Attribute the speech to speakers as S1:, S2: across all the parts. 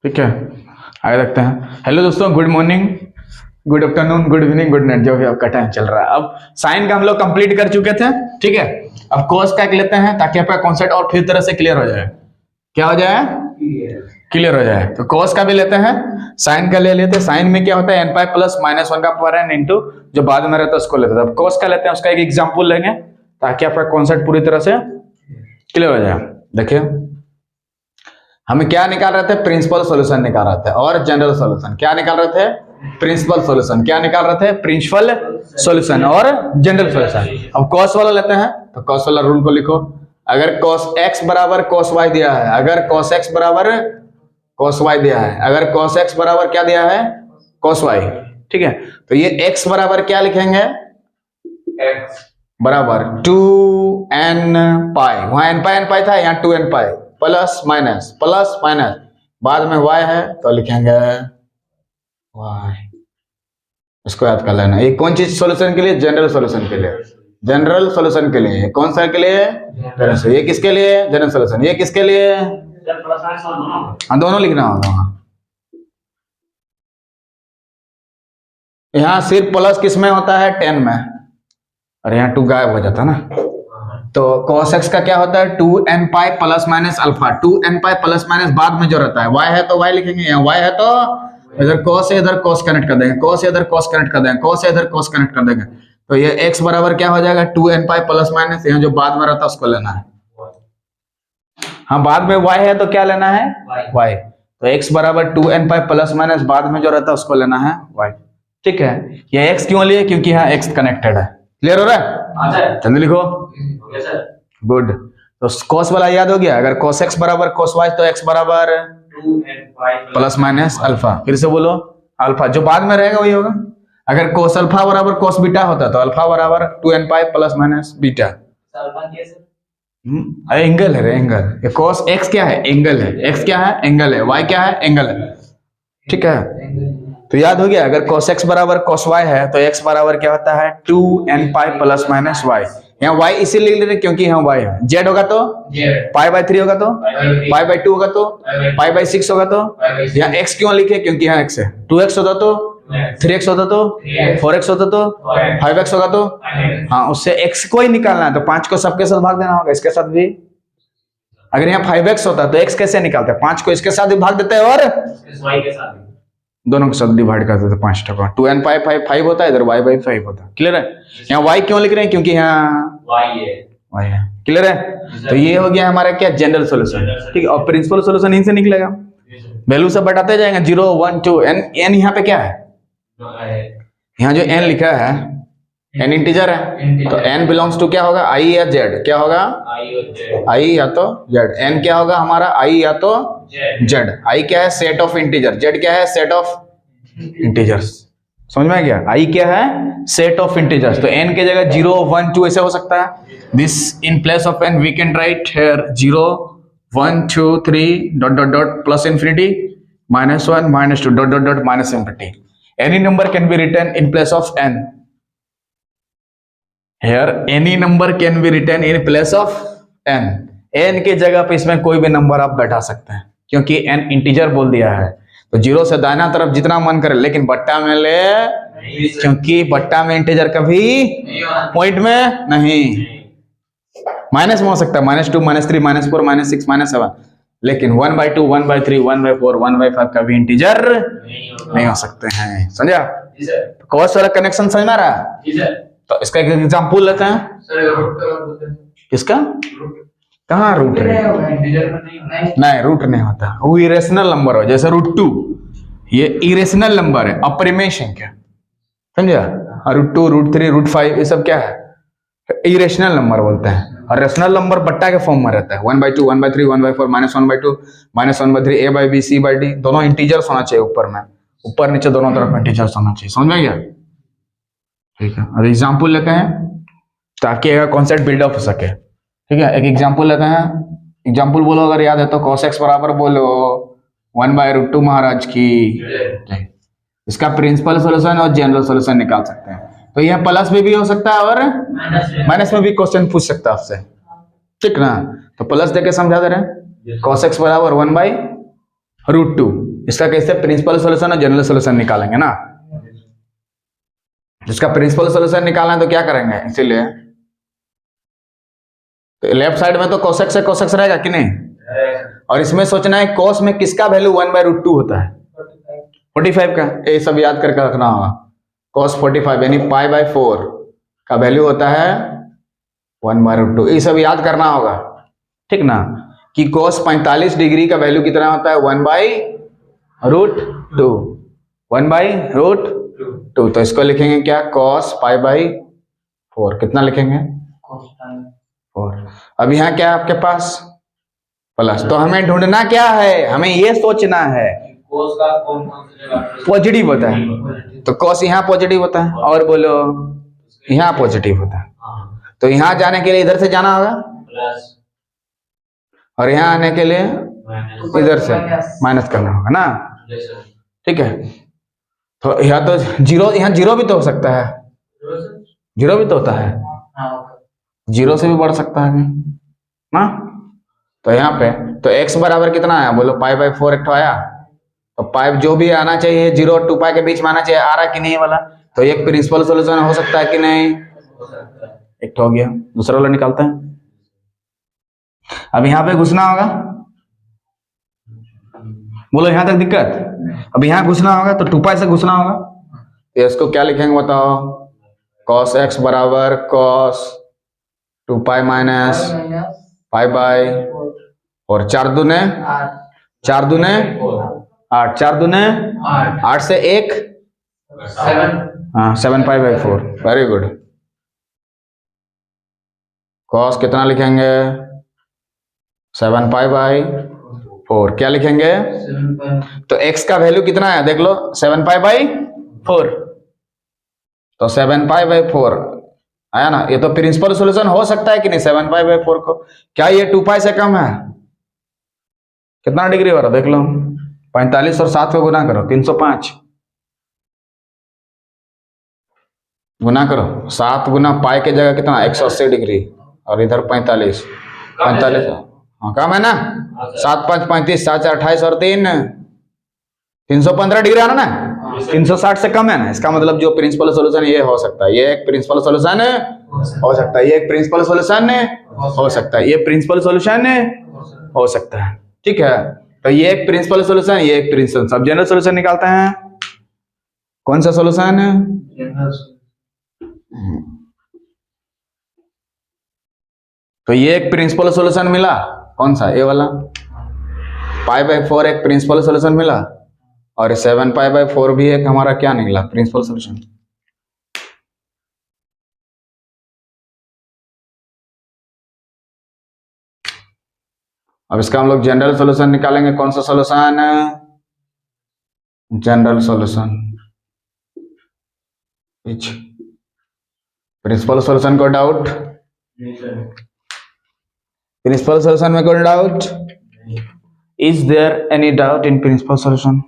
S1: ठीक है, आगे देखते हैं। हेलो दोस्तों, good morning, good afternoon, good evening, good night, जो भी आपका टाइम चल रहा है। अब साइन का हम लोग कंप्लीट कर चुके थे, ठीक है। अब कोस का लेते हैं ताकि आपका कॉन्सेप्ट और फिर तरह से क्लियर हो जाए। क्या हो जाए? क्लियर हो जाए। तो कोस का भी लेते हैं, साइन का ले लेते हैं। साइन में क्या होता है? n pi plus minus one का पावर n इंटू जो बाद में रहता है उसको लेते हैं। अब कोस का लेते हैं, उसका एक एग्जाम्पल लेंगे ताकि आपका कॉन्सेप्ट पूरी तरह से क्लियर हो जाए। देखिए, हमें क्या निकाल रहे थे? प्रिंसिपल सॉल्यूशन निकाल रहे थे और जनरल सॉल्यूशन। क्या निकाल रहे थे? Principal solution. क्या निकाल रहे थे? प्रिंसिपल सॉल्यूशन और जनरल सॉल्यूशन। अब कॉस वाला लेते हैं, तो कॉस वाला रूल को लिखो। अगर कॉस एक्स बराबर कॉस वाई दिया है, अगर कॉस एक्स बराबर कॉस वाई दिया है, अगर कॉस एक्स बराबर क्या दिया है? कॉस वाई, ठीक है। तो ये एक्स बराबर क्या लिखेंगे? एक्स बराबर 2n पाई। वहां n पाई था, यहाँ 2n पाई प्लस माइनस बाद में y है तो लिखेंगे y। इसको याद कर लेना। ये कौन चीज सॉल्यूशन के लिए? जनरल सॉल्यूशन के लिए। जनरल सॉल्यूशन के लिए कौन सा के लिए? जनरल। ये किसके लिए? General solution. ये किसके लिए? हाँ, दोनों लिखना होगा वहां। यहाँ सिर्फ प्लस किस में होता है? 10 में, और यहाँ 2 गायब हो जाता है ना। तो cos x का क्या होता है? 2n pi plus minus alpha. 2n pi plus minus बाद में जो रहता है, y है तो y लिखेंगे, यहाँ y है तो इधर cos है, इधर cos कनेक्ट कर देंगे, cos है इधर cos कनेक्ट कर देंगे, cos है इधर cos कनेक्ट कर देंगे। तो ये x बराबर क्या हो जाएगा? 2n पाई प्लस माइनस, यहाँ जो बाद में रहता है उसको लेना है। हाँ, बाद में y है तो क्या लेना है? y। तो x बराबर 2n पाई प्लस माइनस बाद में जो रहता है उसको लेना है y, ठीक है। ये x क्यों लिए? क्योंकि यहाँ x कनेक्टेड है। क्लियर हो रहा है? जल्दी लिखो। गुड। तो cos वाला याद हो गया। अगर cos x बराबर cos y तो x बराबर 2n प्लस माइनस अल्फा। फिर से बोलो, अल्फा जो बाद में रहेगा वही होगा। अगर cos अल्फा बराबर cos बीटा होता तो अल्फा बराबर 2n pi plus minus beta. Angle है रे, एंगल। ये cos x क्या है? एंगल है। x क्या है? एंगल है। y क्या है? एंगल है, ठीक है। तो याद हो गया, अगर cos x बराबर cos y है तो x बराबर क्या होता है? 2n pi plus minus y। यहाँ y इसीलिए लिख रहे क्योंकि यहाँ y है। z होगा तो पाई बाई 3 होगा तो पाई बाई 2 होगा तो पाई बाई 6 होगा तो यहाँ x क्यों लिखे? क्योंकि यहाँ x है। 2x होता तो 3x होता तो 4x होता तो 5x होगा तो हाँ, उससे x को ही निकालना है तो 5 को सबके साथ भाग देना होगा, इसके साथ भी। अगर यहाँ 5x होता तो x कैसे निकालते हैं? 5 को इसके साथ भी भाग देते हैं और y के साथ दोनों के साथ डिवाइड कर देते 5 टका। 2n पाई 5 होता है, इधर y बाई 5 होता है। क्लियर है? यहाँ y क्यों लिख रहे हैं? क्योंकि यहाँ y है। क्लियर है? तो ये हो गया हमारा क्या? जनरल सॉल्यूशन, ठीक है। और प्रिंसिपल सॉल्यूशन इनसे निकलेगा। वैल्यू सब बढ़ाते जाएंगे, 0 1 2 n यहाँ पे क्या है? यहाँ जो n लिखा है n इंटीजर है, तो n बिलोंग्स टू क्या होगा? i या z? क्या होगा? i या तो z। n क्या होगा हमारा? i या तो z। i क्या है? Set of integer. z क्या है? Set of integers. समझ में आ गया? i क्या है? Set of integers. तो n के जगह 0 1 2 ऐसे हो सकता है। This in place of n we can write here 0 1 2 3 dot dot dot plus infinity -1 -2 dot dot dot minus infinity. Any number can be written in place of n। Here any number can be written in place of n। n के जगह पे इसमें कोई भी number आप बैठा सकते हैं क्योंकि n इंटीजर बोल दिया है। तो 0 से दाहिना तरफ जितना मन करे, लेकिन बट्टा में ले, क्योंकि बट्टा में इंटीजर कभी पॉइंट में नहीं। माइनस में हो सकता है, -2 -3 -4 -6 -7, लेकिन 1/2 1/3 1/4 1/5 कभी इंटीजर नहीं हो सकते हैं। समझा? कॉस वाला कनेक्शन समझ में आ रहा है? तो इसका एक एग्जांपल लेते हैं। किसका? कहाँ रूट है? नहीं, रूट नहीं होता। वो इरेशनल नंबर हो, जैसे √2 ये इरेशनल नंबर है, अपरिमेय संख्या। समझा? √2 √3 √5 ये सब क्या है? इरेशनल नंबर बोलते हैं। और रेशनल नंबर बट्टा के फॉर्म में रहता है। 1/2 1/3 1/4 -1/2 -1/3 a/b c/d दोनों इंटीजर्स होना चाहिए ऊपर में, ऊपर नीचे दोनों तरफ इंटीजर्स होना चाहिए। समझ में गया? ठीक है। अब एग्जाम्पल लेते हैं ताकि कॉन्सेप्ट बिल्डअप हो सके। ठीक है, एक एग्जाम्पल लेते हैं। एग्जाम्पल बोलो अगर याद है तो। cos x बराबर बोलो 1/√2 महाराज की। इसका प्रिंसिपल सॉल्यूशन और जनरल सॉल्यूशन निकाल सकते हैं। तो यह प्लस में भी हो सकता है और माइनस में भी क्वेश्चन पूछ सकता है आपसे, ठीक ना। तो प्लस देके समझा दे रहे हैं। cos x बराबर 1/, √2। इसका कैसे प्रिंसिपल सॉल्यूशन और जनरल सॉल्यूशन निकालेंगे ना। जिसका प्रिंसिपल सॉल्यूशन निकालना है तो क्या करेंगे, इसीलिए तो लेफ्ट साइड में तो cosec से cosec रहेगा कि नहीं, और इसमें सोचना है cos में किसका वैल्यू 1/√2 होता है, 45 का। ये सब याद करके रखना होगा। cos 45 यानी π/4 का वैल्यू होता है 1/√2। ये सब याद करना होगा, ठीक ना, कि cos 45 डिग्री का वैल्यू कितना होता है 1/√2, 1/√2। तो इसको लिखेंगे क्या, cos π/4। कितना लिखेंगे, 4। अब यहाँ क्या है आपके पास, प्लस। तो हमें ढूंढना क्या है, हमें ये सोचना है पॉजिटिव होता है तो cos यहाँ पॉजिटिव होता है, और बोलो यहाँ पॉजिटिव होता है। तो यहाँ जाने के लिए इधर से जाना होगा, और यहाँ आने के लिए इधर से माइनस करना होगा ना, ठीक है। तो यहाँ तो जीरो, यहाँ जीरो भी तो हो सकता है, जीरो भी तो होता है, जीरो से भी बढ़ सकता है ना। तो यहाँ पे तो x बराबर कितना आया, बोलो π/4 एक आया। तो पाइप जो भी आना चाहिए 0 और 2π के बीच में आना चाहिए, आ रहा कि नहीं वाला। तो एक प्रिंसिपल सॉल्यूशन हो सकता है कि नहीं, एक तो हो गया। दूसरा वाला निकालते हैं। अब यहाँ पे घुसना होगा, बोलो यहाँ तक दिक्कत। अब यहाँ घुसना होगा तो 2π से घुसना होगा। तो इसको क्या लिखेंगे बताओ, cos x बराबर cos 2π माइनस π/, और 4 दूने 8, 4 दूने 8 से 1 हाँ 7π/4। Very good. cos कितना लिखेंगे 7π/4। क्या लिखेंगे, तो x का वैल्यू कितना है देख लो 7π/4। तो 7π/4 आया ना। ये तो प्रिंसिपल सॉल्यूशन हो सकता है कि नहीं 7π/4 को। क्या ये 2π से कम है, कितना डिग्री हो रहा देख लो, 45 और 7 को गुना करो 305, गुना करो 7 गुना पाई के जगह कितना 180 डिग्री, और इधर 45 हाँ कम है ना। 7 5 35, 7 4 28 और 3 315 डिग्री आना ना, 360 से कम है ना। इसका मतलब जो प्रिंसिपल सॉल्यूशन ये हो सकता है, ये एक प्रिंसिपल सॉल्यूशन हो सकता है, ये एक प्रिंसिपल सॉल्यूशन हो सकता है, ये प्रिंसिपल सॉल्यूशन हो सकता है, ठीक है। तो ये एक प्रिंसिपल सॉल्यूशन, ये एक प्रिंसिपल। सब जनरल सॉल्यूशन निकालते हैं, कौन सा सॉल्यूशन है, तो ये एक प्रिंसिपल सॉल्यूशन मिला, कौन सा, ये वाला π/4 एक प्रिंसिपल सॉल्यूशन मिला, और 7π/4 भी एक हमारा क्या निकला प्रिंसिपल सॉल्यूशन। अब इसका हम लोग जनरल सॉल्यूशन निकालेंगे। कौन सा solution, general solution. Principal solution को डाउट, प्रिंसिपल सॉल्यूशन में कोई doubt, is there any doubt in principal solution,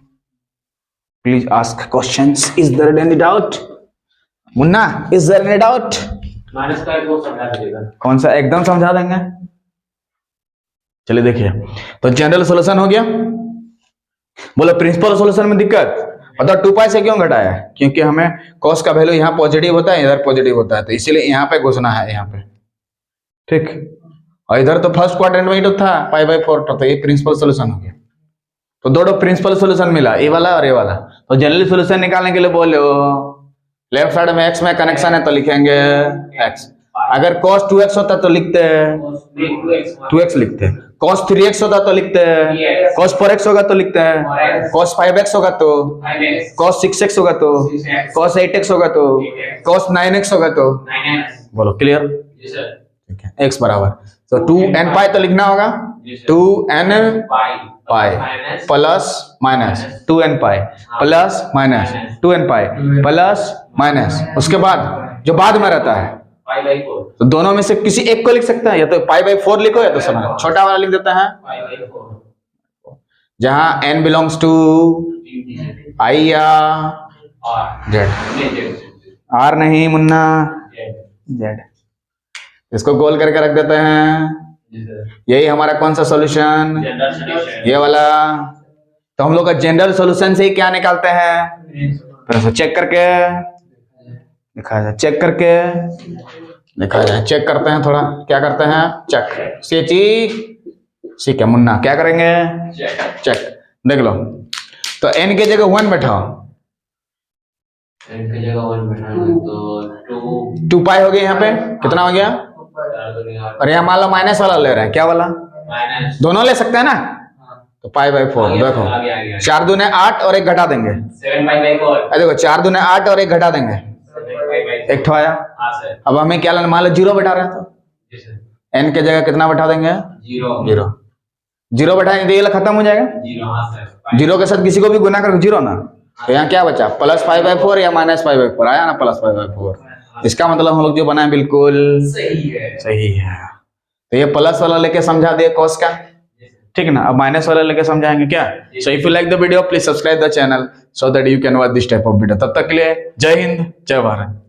S1: please ask questions. Is there any doubt, Munna is there any doubt, minus का वो समझा दीजिएगा, कौन सा, एकदम समझा देंगे। चलिए देखिए, तो जनरल सॉल्यूशन हो गया। बोलो प्रिंसिपल सॉल्यूशन में दिक्कत, बताओ 2π से क्यों घटाया, क्योंकि हमें cos का वैल्यू यहाँ पॉजिटिव होता है, इधर पॉजिटिव होता है, तो इसीलिए यहाँ पे घुसना है, यहाँ पे, ठीक। और इधर तो फर्स्ट क्वाड्रेंट में तो था π/4, तो ये प्रिंसिपल सॉल्यूशन हो गया। तो दोनों प्रिंसिपल सॉल्यूशन मिला, ये वाला और ये वाला। तो जनरल सॉल्यूशन निकालने के लिए बोलो लेफ्ट साइड में x में कनेक्शन है तो लिखेंगे x। अगर cos 2x होता तो लिखते 2x लिखते, cos 3x होता तो लिखते, cos 4x होगा तो लिखते हैं, cos 5x होगा तो, cos 6x होगा तो, cos 8x होगा तो, cos 9x होगा तो, बोलो क्लियर, ठीक है। x बराबर तो 2n π तो लिखना होगा 2n π plus minus 2n π plus minus 2n π plus minus, उसके बाद जो बाद में रहता है तो दोनों में से किसी एक को लिख सकते हैं, या तो π/4 लिखो या तो समय छोटा वाला लिख देता है, जहां n बिलोंग्स टू i या z, r नहीं मुन्ना, z। इसको गोल करके रख देते हैं। यही हमारा कौन सा सॉल्यूशन, ये वाला तो हम लोग का जनरल सॉल्यूशन से ही क्या निकालते हैं, फिर से चेक करके लिखा जाए, चेक करके लिखा जाए, चेक करते हैं थोड़ा, क्या करते हैं, चेक। सी क्या मुन्ना, क्या करेंगे, चेक। देख लो, तो n के जगह 1 बैठाओ,
S2: n की जगह 1 बैठाएंगे तो
S1: 2 पाई हो गया, यहाँ पे कितना हो गया, और यहाँ मान लो माइनस वाला ले रहे हैं, क्या वाला,
S2: माइनस,
S1: दोनों ले सकते हैं ना, तो पाई बाई 4। देखो 4 दूने 8 और 1 घटा देंगे,
S2: 7 पाई बाई 4।
S1: देखो 4 दूने 8 और 1 घटा देंगे, 1 ठो आया। अब हमें क्या लेना, मान लो 0 बैठा रहे हैं, तो n के जगह कितना बैठा देंगे, 0 बैठाएंगे तो ये वाला खत्म हो जाएगा, 0 के साथ किसी को भी गुना करो 0 ना, तो यहाँ क्या बचा, प्लस 5/4 या माइनस 5/4 आया ना, प्लस 5/4। इसका मतलब हम लोग जो बनाए बिल्कुल सही है। तो ये प्लस वाला लेके समझा दिए कॉस का, ठीक ना। अब माइनस वाला लेके समझाएंगे क्या। So if you like the video please subscribe the channel so that you can watch this type of video. तब तक के लिए जय हिंद, जय भारत।